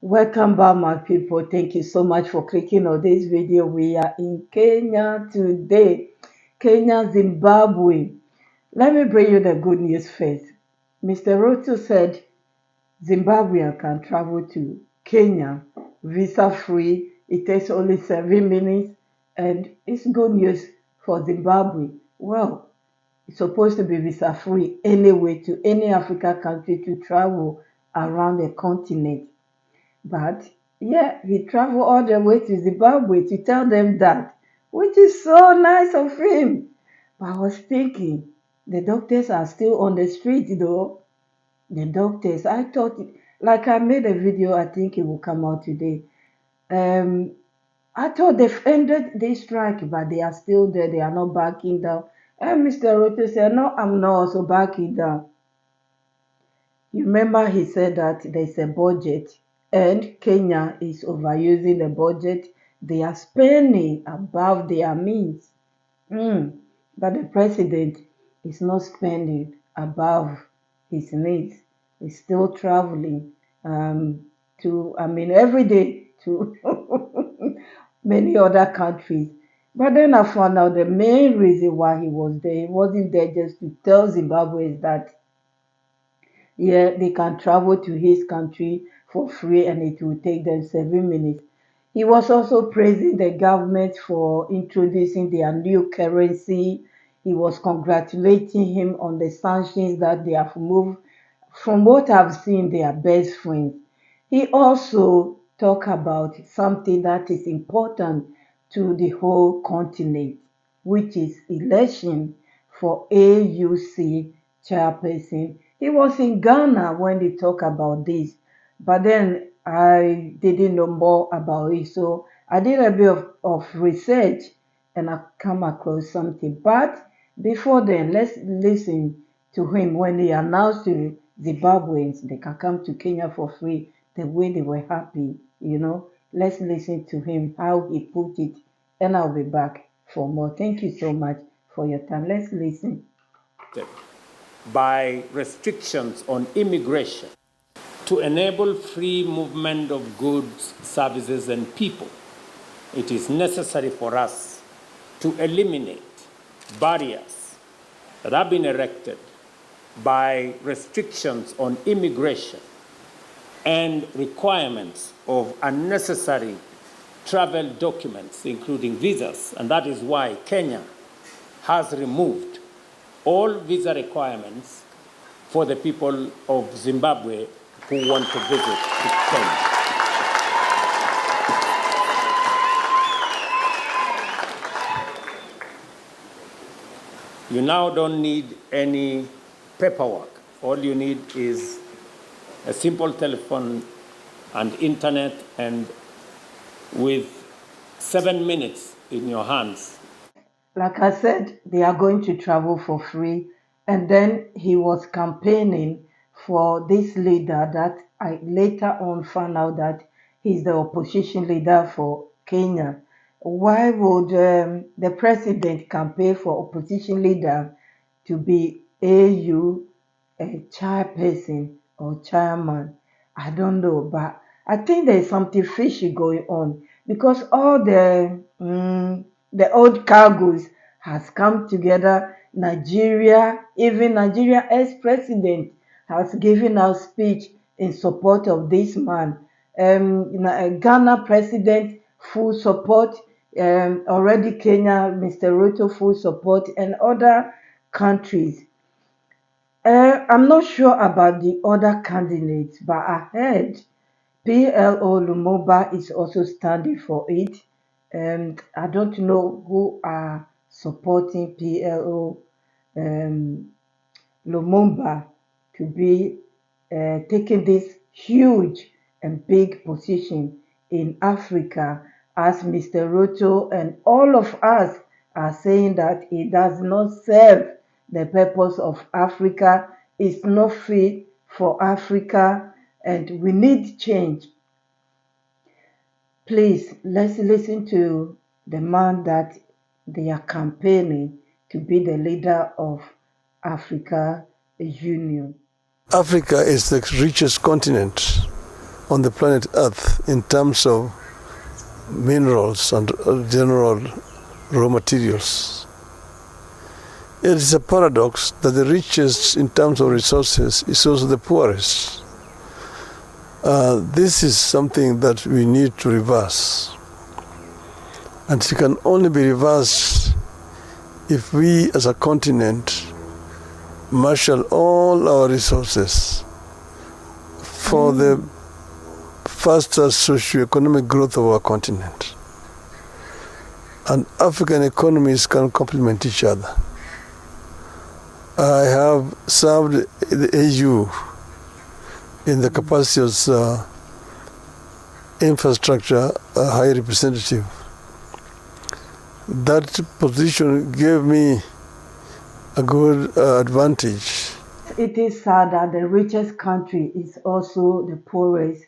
Welcome back, my people. Thank you so much for clicking on this video. We are in Kenya today. Kenya, Zimbabwe. Let me bring you the good news first. Mr. Ruto said Zimbabwean can travel to Kenya visa free. It takes only 7 minutes, and it's good news for Zimbabwe. Well, it's supposed to be visa free anyway to any African country to travel around the continent. But yeah, he traveled all the way to Zimbabwe to tell them that, which is so nice of him. But I was thinking, the doctors are still on the street though. The doctors, I thought, like I made a video, I think it will come out today. Um, I thought they've ended this strike, but they are still there. They are not backing down. And Mr. Ruto said, no, I'm not also backing down. You remember he said that there's a budget and Kenya is overusing the budget. They are spending above their means. But the president is not spending above his needs. He's still traveling every day to many other countries. But then I found out the main reason why he was there, he wasn't there just to tell Zimbabweans that yeah, they can travel to his country for free and it will take them 7 minutes. He was also praising the government for introducing their new currency. He was congratulating him on the sanctions that they have moved. From what I've seen, they are best friends. He also talked about something that is important to the whole continent, which is election for AUC chairperson. He was in Ghana when they talk about this, but then I didn't know more about it. So I did a bit of research and I come across something. But before then, let's listen to him when he announced to Zimbabweans they can come to Kenya for free the way they were happy. Let's listen to him, how he put it, and I'll be back for more. Thank you so much for your time. Let's listen. By restrictions on immigration to enable free movement of goods, services, and people, it is necessary for us to eliminate barriers that have been erected by restrictions on immigration and requirements of unnecessary travel documents, including visas. And that is why Kenya has removed all visa requirements for the people of Zimbabwe who want to visit Kenya. You now don't need any paperwork. All you need is a simple telephone and internet, and with 7 minutes in your hands. Like I said, they are going to travel for free. And then he was campaigning for this leader that I later on found out that he's the opposition leader for Kenya. Why would the president campaign for opposition leader to be AU a chairperson or chairman? I don't know, but I think there's something fishy going on because all the old cargoes has come together. Nigeria, even Nigeria ex-president has given a speech in support of this man. Ghana president, full support. Already Kenya, Mr. Ruto, full support, and other countries. I'm not sure about the other candidates, but I heard PLO Lumumba is also standing for it. And I don't know who are supporting PLO Lumumba to be taking this huge and big position in Africa, as Mr. Ruto and all of us are saying that it does not serve the purpose of Africa, it's not fit for Africa, and we need change. Please, let's listen to the man that they are campaigning to be the leader of Africa Union. Africa is the richest continent on the planet Earth in terms of minerals and general raw materials. It is a paradox that the richest in terms of resources is also the poorest. This is something that we need to reverse. And it can only be reversed if we as a continent marshal all our resources for the faster socio-economic growth of our continent. And African economies can complement each other. I have served the AU in the capacity as infrastructure high representative. That position gave me a good advantage. It is sad that the richest country is also the poorest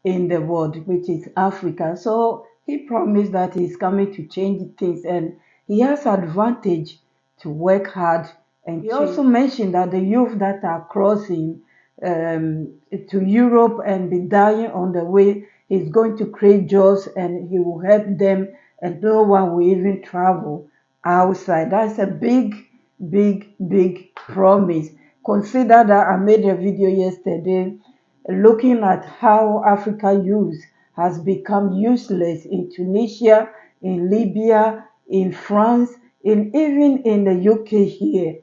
in the world, which is Africa. So he promised that he's coming to change things, and he has advantage to work hard. And he also mentioned that the youth that are crossing to Europe and be dying on the way, he's going to create jobs and he will help them, and no one will even travel outside. That's a big, big, big promise. Consider that I made a video yesterday looking at how Africa youth has become useless in Tunisia, in Libya, in France, even in the UK here.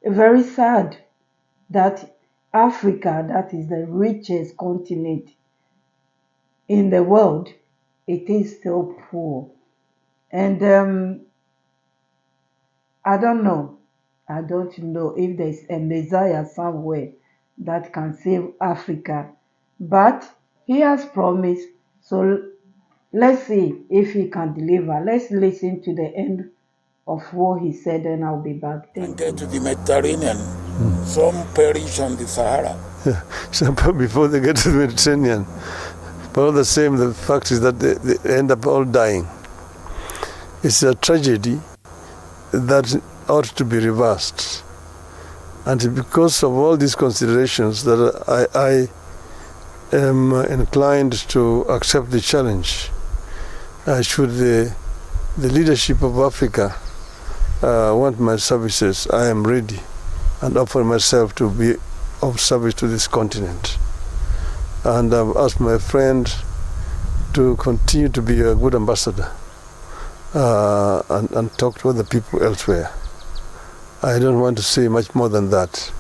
Very sad that Africa, that is the richest continent in the world, it is still poor. And I don't know if there's a Messiah somewhere that can save Africa, but he has promised. So let's see if he can deliver. Let's listen to the end of what he said, and I'll be back. And get to the Mediterranean. Some perish on the Sahara. So before they get to the Mediterranean, but all the same, the fact is that they end up all dying. It's a tragedy that ought to be reversed. And because of all these considerations that I am inclined to accept the challenge. Should the leadership of Africa want my services, I am ready and offer myself to be of service to this continent. And I've asked my friend to continue to be a good ambassador and talk to other people elsewhere. I don't want to say much more than that.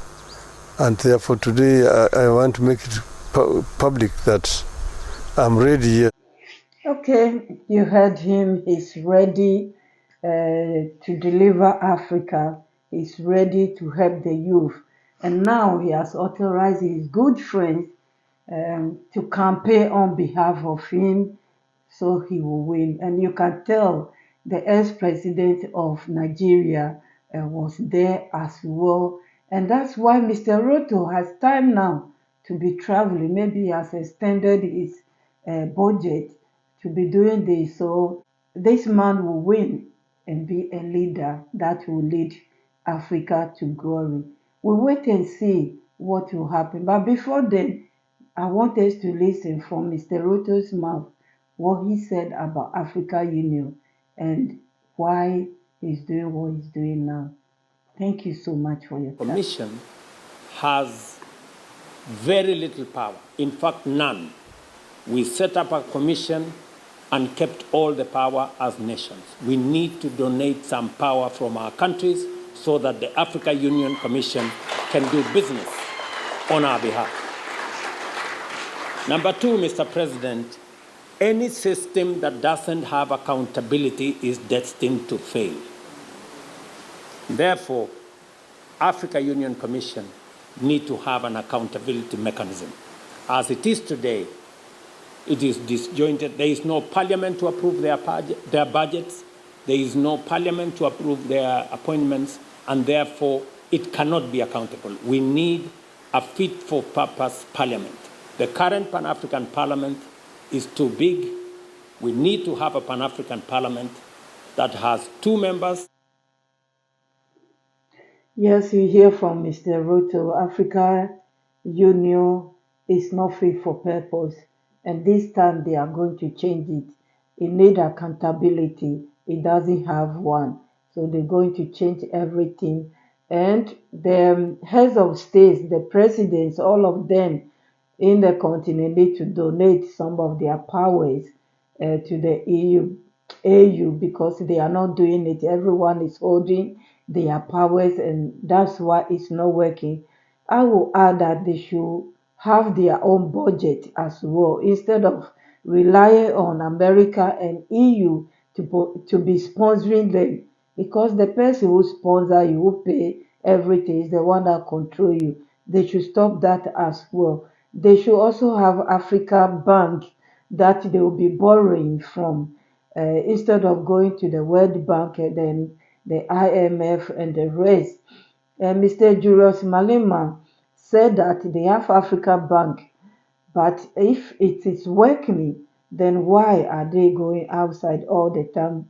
And therefore today I want to make it public that I'm ready. Okay, you heard him. He's ready to deliver Africa. He's ready to help the youth. And now he has authorized his good friends to campaign on behalf of him so he will win. And you can tell the ex-president of Nigeria was there as well. And that's why Mr. Ruto has time now to be traveling. Maybe he has extended his budget to be doing this. So this man will win and be a leader that will lead Africa to glory. We'll wait and see what will happen. But before then, I want us to listen from Mr. Ruto's mouth what he said about Africa Union and why he's doing what he's doing now. Thank you so much for your time. Commission has very little power, in fact, none. We set up a commission and kept all the power as nations. We need to donate some power from our countries so that the Africa Union Commission can do business on our behalf. Number two, Mr. President, any system that doesn't have accountability is destined to fail. Therefore, Africa Union Commission need to have an accountability mechanism. As it is today, it is disjointed. There is no parliament to approve their budgets. There is no parliament to approve their appointments, and therefore it cannot be accountable. We need a fit-for-purpose parliament. The current Pan-African Parliament is too big. We need to have a Pan-African Parliament that has 2 members. Yes, we hear from Mr. Ruto. Africa Union is not fit for purpose. And this time they are going to change it. It needs accountability. It doesn't have one. So they're going to change everything. And the heads of states, the presidents, all of them in the continent need to donate some of their powers to the AU because they are not doing it. Everyone is holding their powers, and that's why it's not working. I will add that they should have their own budget as well instead of relying on America and EU to be sponsoring them, because the person who sponsor you, who pay everything, is the one that control you. They should stop that as well. They should also have Africa Bank that they will be borrowing from instead of going to the World Bank and then the IMF and the rest. Mr. Julius Malema said that they have Africa Bank, but if it is working, then why are they going outside all the time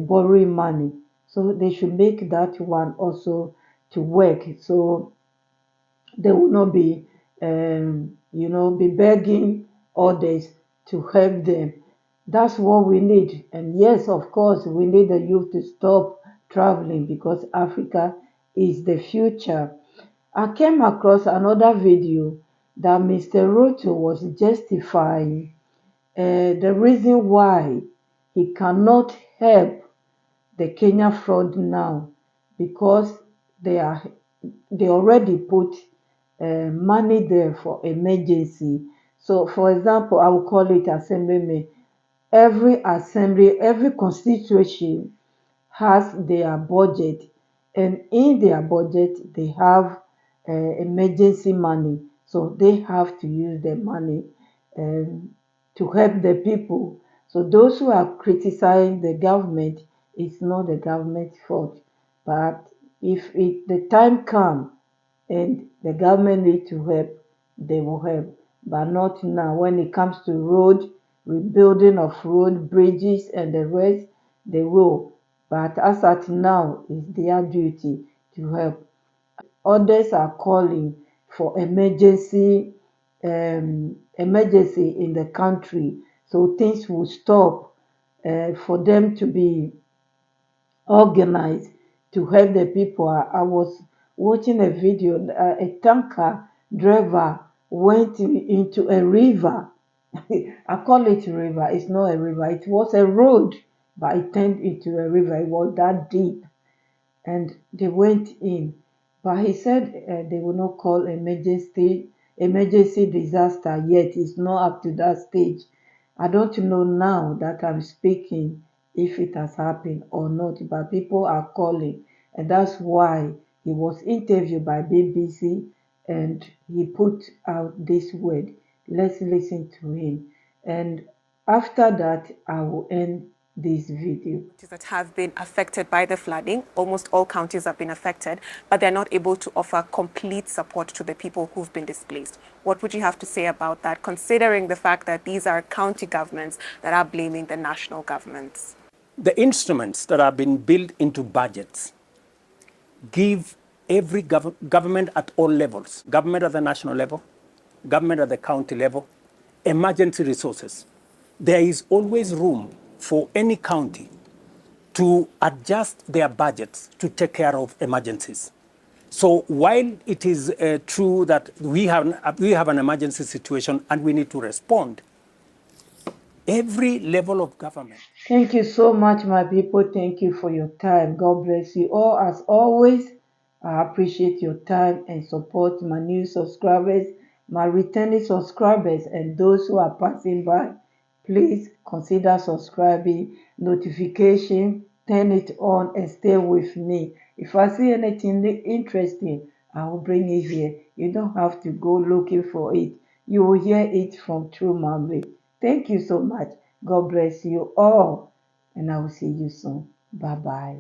borrowing money? So they should make that one also to work. So they will not be, be begging others to help them. That's what we need. And yes, of course, we need the youth to stop traveling because Africa is the future. I came across another video that Mr. Ruto was justifying the reason why he cannot help the Kenya fraud now, because they already put money there for emergency. So, for example, I will call it assemblyman. Every constituency has their budget, and in their budget they have emergency money. So they have to use the money to help the people. So those who are criticizing the government, it's not the government's fault. But if the time comes and the government need to help, they will help. But not now. When it comes to road, rebuilding of road, bridges, and the rest, they will. But as at now, it's their duty to help. Others are calling for emergency in the country, so things will stop for them to be organized to help the people. I was watching a video. A tanker driver went into a river. I call it river. It's not a river. It was a road, but it turned into a river. It was that deep, and they went in. But he said they will not call emergency disaster yet. It's not up to that stage. I don't know now that I'm speaking if it has happened or not, but people are calling, and that's why he was interviewed by BBC and he put out this word. Let's listen to him, and after that I will end this video. That have been affected by the flooding. Almost all counties have been affected, but they're not able to offer complete support to the people who've been displaced. What would you have to say about that, considering the fact that these are county governments that are blaming the national governments? The instruments that have been built into budgets give every government at all levels, government at the national level, government at the county level, emergency resources. There is always room for any county to adjust their budgets to take care of emergencies. So while it is true that we have an emergency situation and we need to respond, every level of government. Thank you so much, my people. Thank you for your time. God bless you all. As always, I appreciate your time and support my new subscribers, my returning subscribers, and those who are passing by. Please consider subscribing, notification, turn it on, and stay with me. If I see anything interesting, I will bring it here. You don't have to go looking for it. You will hear it from True Mamre. Thank you so much. God bless you all, and I will see you soon. Bye-bye.